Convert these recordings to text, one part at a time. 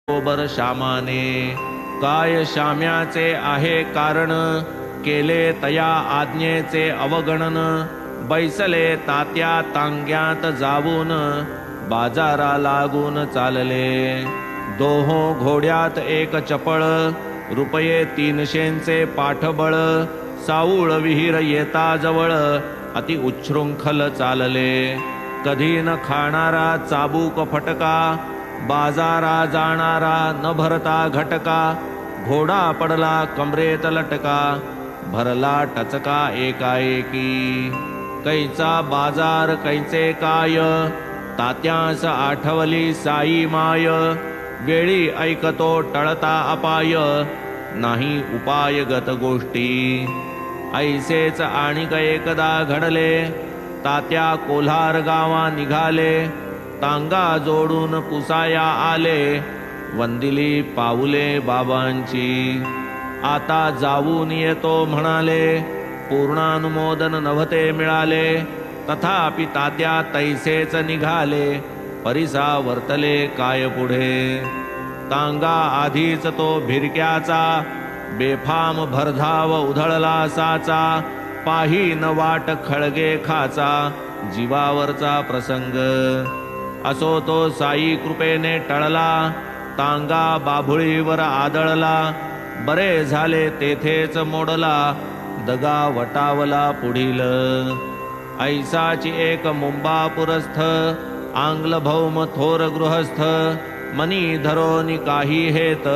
बरोबर श्यामाने काय श्याम्याचे आहे कारण केले तया आज्ञेचे अवगणन बैसले तात्या तांग्यात जावून बाजारा लागून चालले दोहो घोड्यात एक चपळ रुपये 300चे पाठबळ साऊळ विहीर येता जवळ अति उच्छृंखल चालले कधी न खाणारा चाबूक फटका बाजारा जाणारा न भरता घटका घोडा पडला कमरेत लटका भरला टचका एकाएकी कैचा बाजार कैचे काय तात्यास आठवली साई माय वेळी ऐकतो टळता अपाय नाही उपाय गत गोष्टी ऐसेच आणिक एकदा घडले तात्या कोल्हार गावा निघाले तांगा जोडून पुसाया आले वंदिली पाऊले बाबांची आता जाऊन येतो म्हणाले पूर्णानुमोदन नव्हते मिळाले तथापि तात्या तैसेच निघाले परिसा वर्तले काय पुढे तांगा आधीच तो भिरक्याचा बेफाम भरधाव उधळला साचा पाही न वाट खळगे खाचा जीवावरचा प्रसंग असो तो साई कृपेने टळला तांगा बाभुळीवर आदळला बरे झाले तेथेच मोडला दगा वटावला पुढील ऐसाची एक मुंबापुरस्थ आंग्ल भौम थोर गृहस्थ मनी धरोनी काही हेत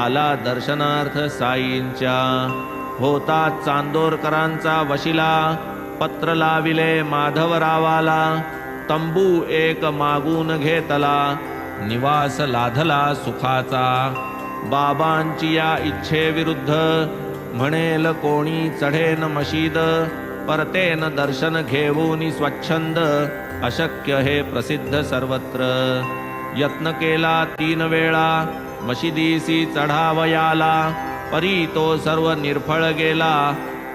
आला दर्शनार्थ साईंच्या होता चांदोरकरांचा वशिला पत्र लाविले माधवरावाला तंबू एक मागून घेतला निवास लाधला सुखाचा बाबांची या इच्छेविरुद्ध म्हणेल कोणी चढेन मशीद परतेन दर्शन घेऊन स्वच्छंद अशक्य हे प्रसिद्ध सर्वत्र यत्न केला 3 वेळा मशिदीसी चढावयाला परी तो सर्व निर्फळ गेला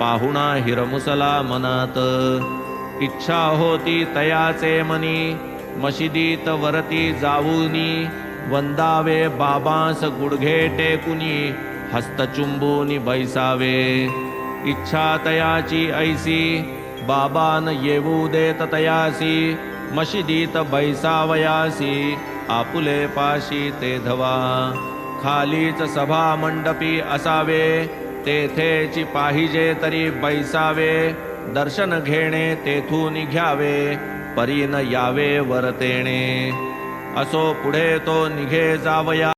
पाहुणा हिरमुसला मनात इच्छा होती तयाचे मनी मशिदीत वरती जाऊनी वंदावे बाबांस गुडघे टेकुनी हस्तचुंबूनी बैसावे इच्छा तयाची ऐसी बाबान येऊ देत तयासी मशिदीत बैसावयासी आपुले पाशी ते धवा खालीच सभा मंडपी असावे तेथेची पाहिजे तरी बैसावे दर्शन घेणे तेथून घ्यावे परीन यावे वरतेणे असो पुढे तो निघे जावया